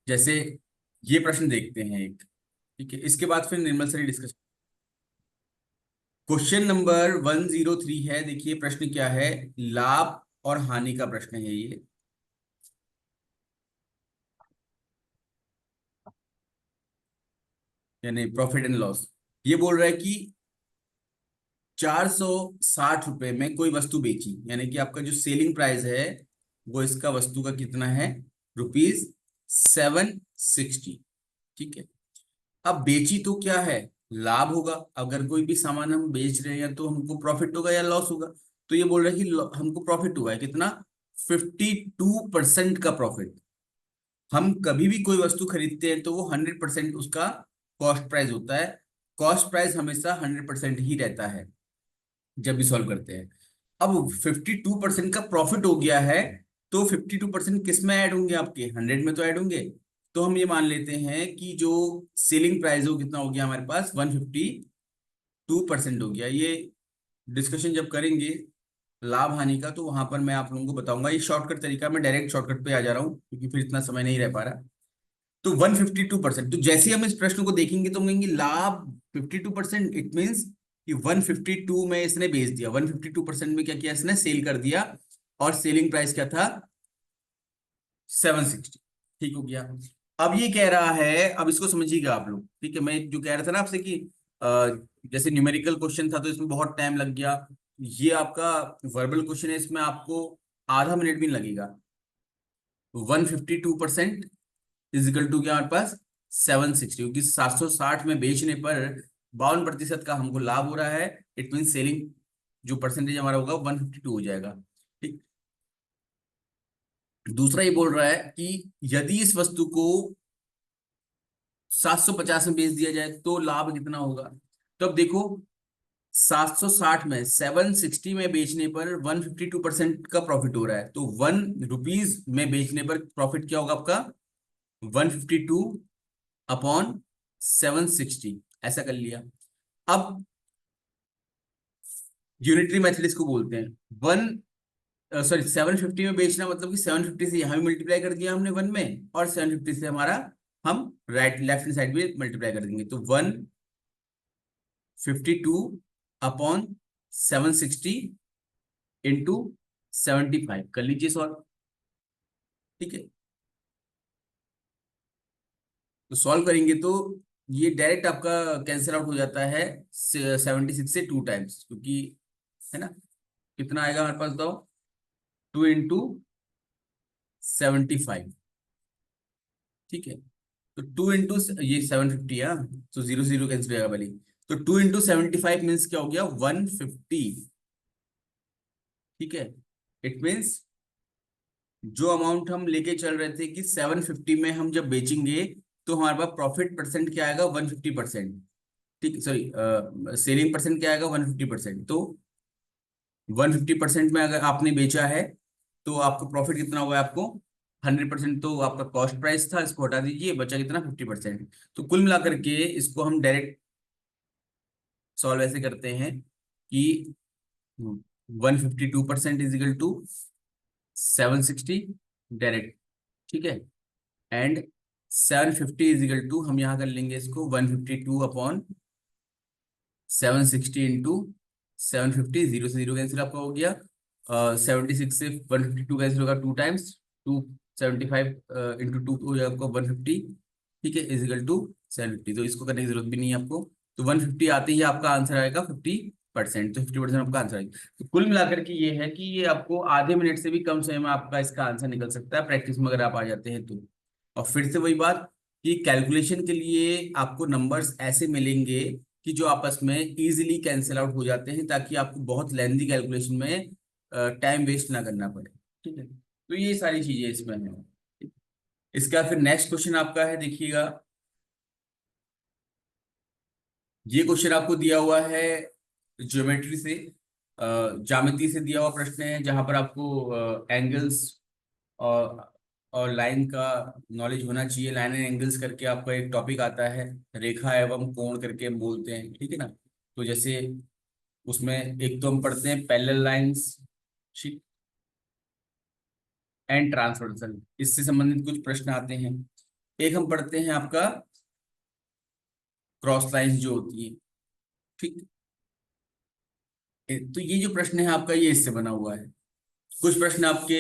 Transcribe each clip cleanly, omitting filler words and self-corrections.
जैसे ये प्रश्न देखते हैं एक। ठीक है, इसके बाद फिर निर्मल सर डिस्कस। क्वेश्चन नंबर 103 है। देखिए प्रश्न क्या है। लाभ और हानि का प्रश्न है ये। यानी प्रॉफिट एंड लॉस। ये बोल रहा है कि 460 रुपए में कोई वस्तु बेची, यानी कि आपका जो सेलिंग प्राइस है वो इसका वस्तु का कितना है, ₹760। ठीक है। अब बेची तो क्या है, लाभ होगा। अगर कोई भी सामान हम बेच रहे हैं तो हमको प्रॉफिट होगा या लॉस होगा। तो ये बोल रहा है कि हमको प्रॉफिट हुआ है कितना, 52% का प्रॉफिट। हम कभी भी कोई वस्तु खरीदते हैं तो वो 100% उसका कॉस्ट प्राइस होता है। कॉस्ट प्राइस हमेशा 100% ही रहता है जब भी सॉल्व करते हैं। अब 52% का प्रॉफिट हो गया है, तो 52% किस में ऐड होंगे, आपके 100 में तो ऐड होंगे। तो हम ये मान लेते हैं कि जो सेलिंग प्राइस है वो कितना हो गया हमारे पास, 152% हो गया। ये डिस्कशन जब करेंगे लाभ हानि का, तो वहां पर मैं आप लोगों को बताऊंगा। ये शॉर्टकट तरीका, मैं डायरेक्ट शॉर्टकट पे आ जा रहा हूँ क्योंकि फिर इतना समय नहीं रह पा रहा। तो 152%, तो जैसे ही हम इस प्रश्न को देखेंगे तो हम कहेंगे लाभ 52%, इट मीन्स कि 152 में इसने बेच दिया। 152% में क्या किया, इसने सेल कर दिया। और सेलिंग प्राइस क्या था, 760। ठीक हो गया। अब ये कह रहा है, अब इसको समझिएगा आप लोग। ठीक है, मैं जो कह रहा था ना आपसे कि अ, जैसे न्यूमेरिकल क्वेश्चन था तो इसमें बहुत टाइम लग गया। ये आपका वर्बल क्वेश्चन है, इसमें आपको आधा मिनट भी नहीं लगेगा। 152% इज इक्वल टू क्या हमारे पास, 760, क्योंकि 760 में बेचने पर 52% का हमको लाभ हो रहा है। इट मीन सेलिंग जो परसेंटेज हमारा होगा 152 हो जाएगा। ठीक। दूसरा ये बोल रहा है कि यदि इस वस्तु को 750 में बेच दिया जाए तो लाभ कितना होगा। तो अब देखो, 760 में 760 में बेचने पर 152% का प्रॉफिट हो रहा है, तो ₹1 में बेचने पर प्रॉफिट क्या होगा आपका, 152 अपॉन 760। ऐसा कर लिया। अब यूनिटरी मेथड इसको बोलते हैं। वन सॉरी 750 में बेचना मतलब कि 750 से यहां भी मल्टीप्लाई कर दिया हमने वन में, और 750 से हमारा हम राइट लेफ्ट हैंड साइड भी मल्टीप्लाई कर देंगे, तो 152 अपॉन 760 इंटू 75 कर लीजिए सॉल्व। ठीक है, तो सॉल्व करेंगे तो ये डायरेक्ट आपका कैंसिल आउट हो जाता है 76 से 2 टाइम्स, क्योंकि है ना, कितना आएगा हमारे पास बताओ, 2 इंटू 75। ठीक है, तो 2 इंटू ये 750, हाँ, तो जीरो जीरो कैंसिल हो जाएगा भले। तो 2 इंटू 75 मीन्स क्या हो गया, 150। ठीक है, इट मीन्स जो अमाउंट हम लेके चल रहे थे कि 750 में हम जब बेचेंगे तो हमारे पास प्रॉफिट परसेंट क्या आएगा, 150%। ठीक, सॉरी, सेलिंग परसेंट क्या आएगा, 150%। तो 150% में अगर आपने बेचा है तो आपको प्रॉफिट कितना हुआ है, आपको 100%। तो आपका कॉस्ट प्राइस था, इसको हटा दीजिए, बचा कितना, 50%। तो कुल मिलाकर के इसको हम डायरेक्ट सॉल्व ऐसे करते हैं कि 152% इज इक्वल टू 760 डायरेक्ट। ठीक है, एंड 750 इज इक्वल टू, हम यहाँ कर लेंगे इसको 152 अपॉन 760 इंटू 750, जीरो से जीरो कैंसिल आपका हो गया। 76 से 152 कैंसिल होगा 2 टाइम्स, 275 इंटू 2 हो जाएगा आपका 150। ठीक है, इजिकल टू 750। तो इसको करने की जरूरत भी नहीं है आपको। तो 150 आते ही आपका आंसर आएगा 50%। तो 50% आपका आंसर आएगा। तो कुल मिलाकर के ये है कि ये आपको आधे मिनट से भी कम समय में आपका इसका आंसर निकल सकता है, प्रैक्टिस में अगर आप आ जाते हैं तो। और फिर से वही बात कि कैलकुलेशन के लिए आपको नंबर्स ऐसे मिलेंगे कि जो आपस में इजीली कैंसिल आउट हो जाते हैं, ताकि आपको बहुत लेंथी कैलकुलेशन में टाइम वेस्ट ना करना पड़े। ठीक है, तो ये सारी चीजें इसमें है। इसका फिर नेक्स्ट क्वेश्चन आपका है, देखिएगा। ये क्वेश्चन आपको दिया हुआ है ज्योमेट्री से, ज्यामिति से दिया हुआ प्रश्न है, जहां पर आपको एंगल्स और लाइन का नॉलेज होना चाहिए। लाइन एंड एंगल्स करके आपका एक टॉपिक आता है, रेखा एवं कोण करके हम बोलते हैं। ठीक है ना। तो जैसे उसमें एक तो हम पढ़ते हैं पैरेलल लाइंस एंड ट्रांसवर्सल, इससे संबंधित कुछ प्रश्न आते हैं। एक हम पढ़ते हैं आपका क्रॉस लाइंस जो होती है, ठीक। तो ये जो प्रश्न है आपका ये इससे बना हुआ है। कुछ प्रश्न आपके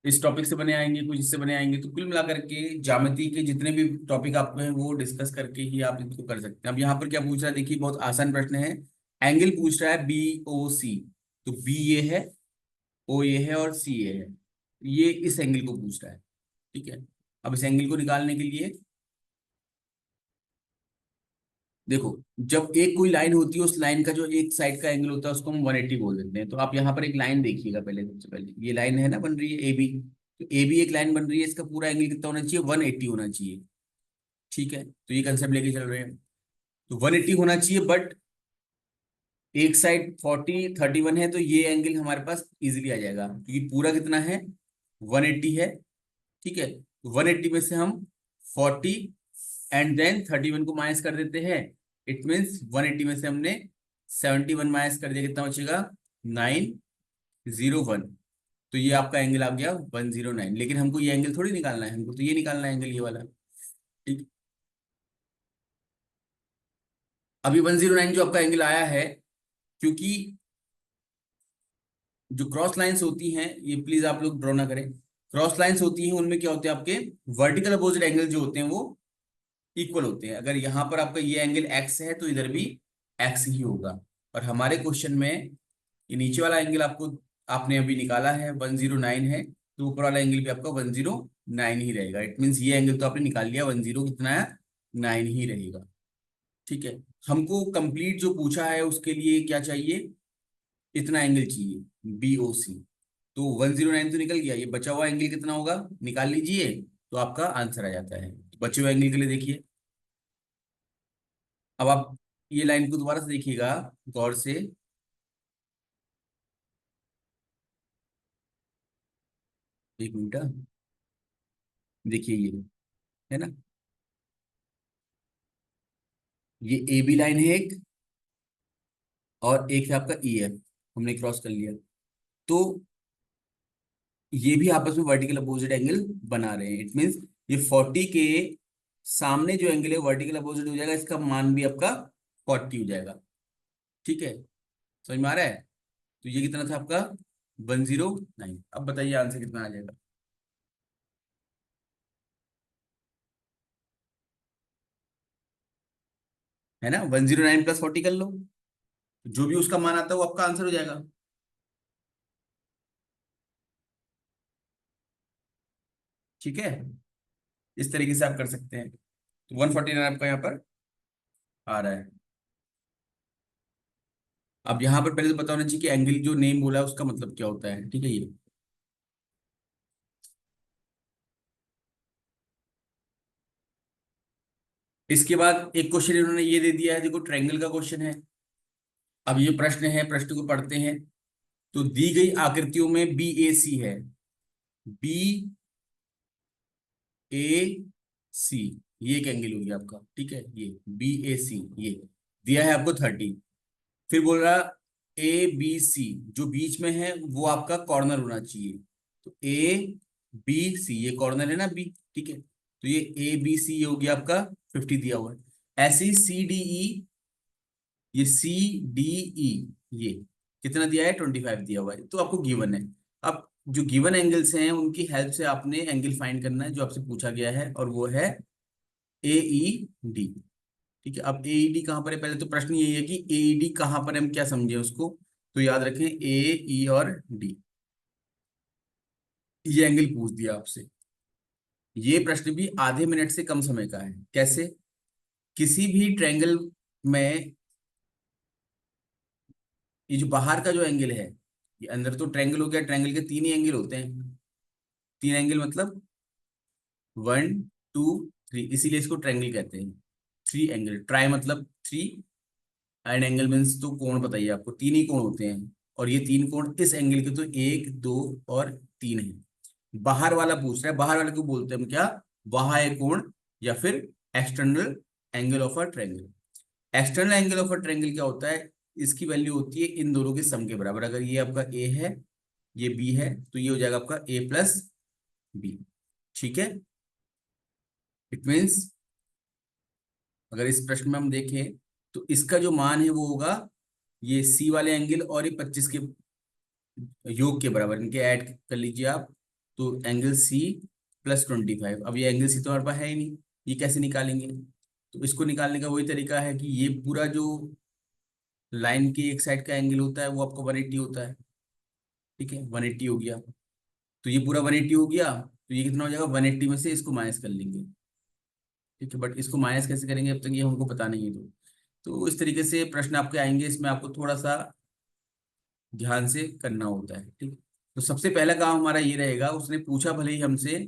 इस टॉपिक से बने आएंगे, कुछ इससे बने आएंगे, तो कुल मिलाकर के ज्यामिति के जितने भी टॉपिक आपको हैं वो डिस्कस करके ही आप इसको कर सकते हैं। अब यहाँ पर क्या पूछ रहा है, देखिए बहुत आसान प्रश्न है। एंगल पूछ रहा है बी ओ सी। तो बी ये है, ओ ये है और सी ये है। ये इस एंगल को पूछ रहा है, ठीक है। अब इस एंगल को निकालने के लिए देखो, जब एक कोई लाइन होती है, उस लाइन का जो एक साइड का एंगल होता है उसको हम 180 बोल देते हैं। तो आप यहाँ पर एक लाइन देखिएगा पहले, सबसे पहले ये लाइन है ना बन रही है ए बी। तो ए बी एक लाइन बन रही है, इसका पूरा एंगल कितना होना चाहिए, 180 होना चाहिए, ठीक है। तो ये कंसेप्ट लेके चल रहे हैं। तो 180 होना चाहिए, बट एक साइड 40 31 है, तो ये एंगल हमारे पास इजीली आ जाएगा क्योंकि पूरा कितना है, 180 है, ठीक है। 180 में से हम 40 एंड देन 31 को माइनस कर देते हैं। इट मीन्स 180 में से हमने 71 माइनस कर दिया, कितना बचेगा, 901। तो ये आपका एंगल आ गया 109। लेकिन हमको ये एंगल थोड़ी निकालना है, हमको तो ये निकालना है एंगल ये वाला, ठीक। अभी 109 जो आपका एंगल आया है, क्योंकि जो क्रॉस लाइंस होती हैं, ये प्लीज आप लोग ड्रॉ ना करें। क्रॉस लाइंस होती हैं उनमें क्या होते हैं, आपके वर्टिकल अपोजिट एंगल जो होते हैं वो इक्वल होते हैं। अगर यहाँ पर आपका ये एंगल एक्स है तो इधर भी एक्स ही होगा। और हमारे क्वेश्चन में ये नीचे वाला एंगल आपको, आपने अभी निकाला है 109 है, तो ऊपर वाला एंगल भी आपका 109 ही रहेगा। इट मीन्स ये एंगल तो आपने निकाल लिया, 10 कितना है, 9 ही रहेगा, ठीक है। हमको कंप्लीट जो पूछा है उसके लिए क्या चाहिए, इतना एंगल चाहिए बी ओ सी। तो 109 तो निकल गया, ये बचा हुआ एंगल कितना होगा, निकाल लीजिए, तो आपका आंसर आ जाता है। बचे हुए एंगल के लिए देखिए, अब आप ये लाइन को दोबारा से देखिएगा गौर से। एक मिनट, देखिए ये है ना, ये ए बी लाइन है एक, और एक है आपका ई एफ, हमने क्रॉस कर लिया। तो ये भी आपस में वर्टिकल अपोजिट एंगल बना रहे हैं। इट मीन्स ये 40 के सामने जो एंगल है वर्टिकल अपोजिट हो जाएगा, इसका मान भी आपका 40 हो जाएगा, ठीक है। समझ में आ रहा है। तो ये कितना था आपका, 109। अब बताइए आंसर कितना आ जाएगा, है ना। 109 प्लस 40 कर लो, जो भी उसका मान आता है वो आपका आंसर हो जाएगा, ठीक है। इस तरीके से आप कर सकते हैं। तो 149 आपका यहाँ पर आ रहा है। अब यहाँ पर पहले तो पता होना चाहिए कि एंगल जो नेम बोला है उसका मतलब क्या होता है, ठीक है ये। इसके बाद एक क्वेश्चन इन्होंने ये दे दिया है, देखो ट्रायंगल का क्वेश्चन है। अब ये प्रश्न है, प्रश्न को पढ़ते हैं। तो दी गई आकृतियों में बी ए सी है, बी ए सी, ये एक एंगल हो गया आपका, ठीक है। ये बी ए सी ये दिया है आपको 30। फिर बोल रहा ए बी सी, जो बीच में है वो आपका कॉर्नर होना चाहिए। तो ए बी सी, ये कॉर्नर है ना बी, ठीक है। तो ये ए बी सी ये हो गया आपका 50 दिया हुआ है। ऐसे ही सी डी ई, ये सी डी ई, ये कितना दिया है, 25 दिया हुआ है, तो आपको गिवन है। अब जो गिवन एंगल्स हैं उनकी हेल्प से आपने एंगल फाइंड करना है जो आपसे पूछा गया है, और वो है ए ई डी, ठीक है। अब ए ई डी कहाँ पर है, पहले तो प्रश्न यही है कि ए ई डी कहाँ पर है, हम क्या समझे उसको। तो याद रखें ए ई और डी, ये एंगल पूछ दिया आपसे। ये प्रश्न भी आधे मिनट से कम समय का है। कैसे, किसी भी ट्रायंगल में ये जो बाहर का जो एंगल है, ये अंदर तो ट्रायंगल हो गया, ट्रायंगल के तीन ही एंगल होते हैं। तीन एंगल मतलब 1 2 3, इसीलिए इसको ट्रायंगल कहते हैं। थ्री एंगल, ट्राई मतलब थ्री, एंड एंगल मीन्स तो कोण बताइए आपको, तीन ही कोण होते हैं। और ये तीन कोण इस एंगल के तो एक दो और तीन है। बाहर वाला पूछ रहा है, बाहर वाले को बोलते हैं हम क्या, बाह्य कोण, या फिर external angle of a triangle. External angle of a triangle क्या होता है, इसकी वैल्यू होती है इन दोनों के सम के बराबर। अगर ये आपका ए है, ये बी है, तो ये हो जाएगा आपका ए प्लस बी, ठीक है। इट मीन्स अगर इस प्रश्न में हम देखें तो इसका जो मान है वो होगा ये सी वाले एंगल और ये 25 के योग के बराबर, इनके ऐड कर लीजिए आप। तो एंगल सी प्लस 25, अब ये एंगल सी तो हमारे पास है ही नहीं, ये कैसे निकालेंगे? तो इसको निकालने का वही तरीका है कि ये पूरा जो लाइन के एक साइड का एंगल होता है वो आपको 180 होता है। ठीक है, 180 हो गया, तो ये पूरा 180 हो गया, तो ये कितना हो जाएगा, 180 में से इसको माइनस कर लेंगे। ठीक है, बट इसको माइनस कैसे करेंगे अब तक ये हमको पता नहीं है। तो इस तरीके से प्रश्न आपके आएंगे, इसमें आपको थोड़ा सा ध्यान से करना होता है। ठीक, तो सबसे पहला काम हमारा ये रहेगा, उसने पूछा भले ही हमसे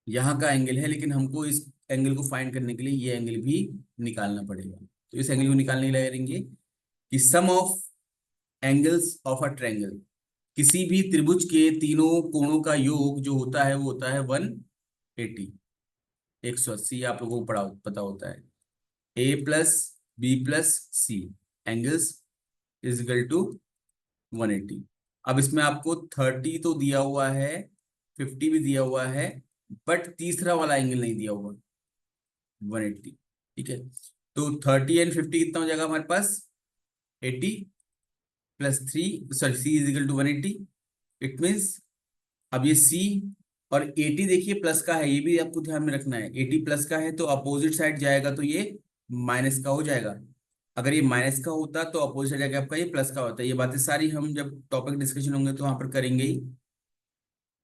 यहाँ का एंगल है, लेकिन हमको इस एंगल को फाइंड करने के लिए ये एंगल भी निकालना पड़ेगा। तो इस एंगल को निकालने के लिए करेंगे कि sum of angles of a triangle, किसी भी त्रिभुज के तीनों कोणों का योग जो होता है वो होता है 180, 180 आप लोगों को पढ़ा पता होता है। A plus B plus C angles is equal to 180। अब इसमें आपको 30 तो दिया हुआ है, 50 भी दिया हुआ है, बट तीसरा वाला एंगल नहीं दिया हुआ, 180। ठीक है, तो 30 एंड 50 कितना हो जाएगा हमारे पास, 80 plus 3, sorry C is equal to 180। It means अब ये सी और 80 देखिए प्लस का है, ये भी आपको ध्यान में रखना है, 80 प्लस का है तो अपोजिट साइड जाएगा तो ये माइनस का हो जाएगा। अगर ये माइनस का होता तो अपोजिट साइड जाएगा आपका ये प्लस का होता है। ये बातें सारी हम जब टॉपिक डिस्कशन होंगे तो वहां पर करेंगे ही।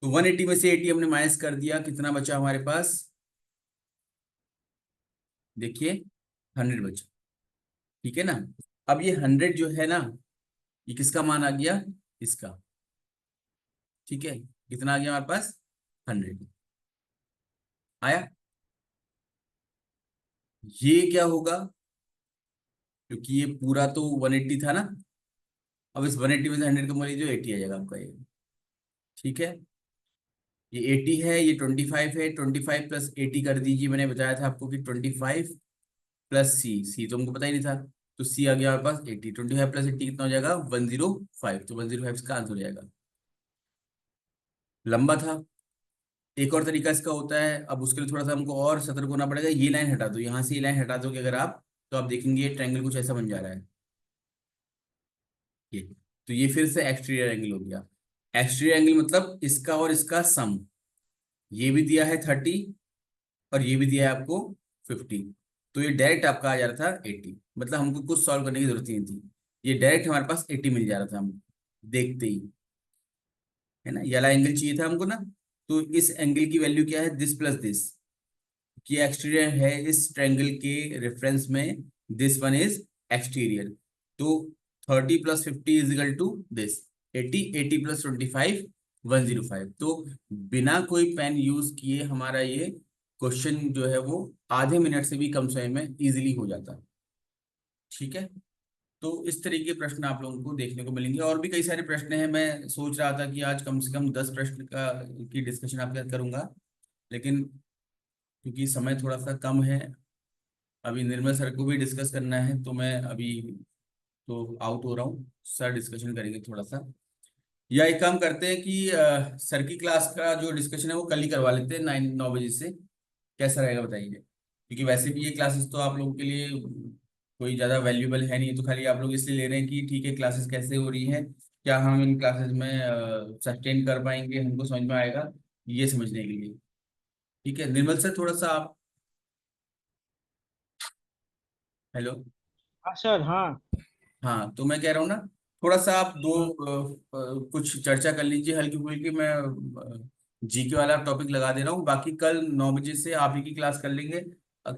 तो 180 में से 80 हमने माइनस कर दिया, कितना बचा हमारे पास, देखिए 100 बचा। ठीक है ना, अब ये 100 जो है ना, ये किसका मान आ गया, इसका। ठीक है, कितना आ गया हमारे पास, 100 आया। ये क्या होगा, क्योंकि ये पूरा तो 180 था ना, अब इस 180 में से 100 का मान जो 80 आ जाएगा आपका ये। ठीक है, ये 80 है, ये 25 है, 25 प्लस 80 कर दीजिए, मैंने बताया था आपको कि 25 प्लस सी, सी तो हमको पता ही नहीं था, तो सी आ गया हमारे पास 80, 25 प्लस 80 कितना हो जाएगा, 105, तो 105 इसका आंसर हो जाएगा। लंबा था। एक और तरीका इसका होता है, अब उसके लिए थोड़ा सा हमको और सतर्क होना पड़ेगा, ये लाइन हटा दो, यहाँ से ये लाइन हटा दोगे अगर आप, तो आप देखेंगे ये ट्रायंगल कुछ ऐसा बन जा रहा है ये। तो ये फिर से एक्सटीरियर एंगल हो गया। एक्सटीरियर एंगल मतलब इसका और इसका सम, ये भी दिया है 30 और ये भी दिया है आपको 50, तो ये डायरेक्ट आपका आ जा रहा था 80, मतलब हमको कुछ सॉल्व करने की जरूरत ही नहीं थी, ये डायरेक्ट हमारे पास 80 मिल जा रहा था हम देखते ही, है ना। ये वाला एंगल चाहिए था हमको ना, तो इस एंगल की वैल्यू क्या है, दिस प्लस दिस, कि एक्सटीरियर है इस ट्रायंगल के रेफरेंस में, दिस वन इज एक्सटीरियर। तो 30 plus 50 is equal to this 80, 80 plus 25 105। तो बिना कोई पेन यूज किए हमारा ये क्वेश्चन जो है वो आधे मिनट से भी कम समय में इजीली हो जाता है। ठीक है, तो इस तरीके के प्रश्न आप लोगों को देखने को मिलेंगे, और भी कई सारे प्रश्न हैं, मैं सोच रहा था कि आज कम से कम 10 प्रश्न का की डिस्कशन आपके साथ करूंगा, लेकिन क्योंकि समय थोड़ा सा कम है, अभी निर्मल सर को भी डिस्कस करना है, तो मैं अभी तो आउट हो रहा हूँ, सर डिस्कशन करेंगे थोड़ा सा। या एक काम करते हैं कि सर की क्लास का जो डिस्कशन है वो कल ही करवा लेते हैं 9 बजे से, कैसा रहेगा बताइए? क्योंकि वैसे भी ये क्लासेस तो आप लोगों के लिए कोई ज़्यादा वैल्यूबल है नहीं, तो खाली आप लोग इसलिए ले रहे हैं कि ठीक है क्लासेस कैसे हो रही हैं, क्या हम इन क्लासेस में सस्टेन कर पाएंगे, हमको समझ में आएगा, ये समझने के लिए। ठीक है निर्मल सर, थोड़ा सा आप, हेलो। हाँ सर, हाँ। हाँ तो मैं कह रहा हूँ ना, थोड़ा सा आप दो हाँ, कुछ चर्चा कर लीजिए हल्की फुल्की, मैं जीके वाला टॉपिक लगा दे रहा हूँ, बाकी कल 9 बजे से आप ही की क्लास कर लेंगे।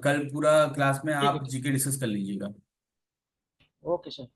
कल पूरा क्लास में ठीक है, आप ठीक। जीके डिस्कस कर लीजिएगा। Okay sir.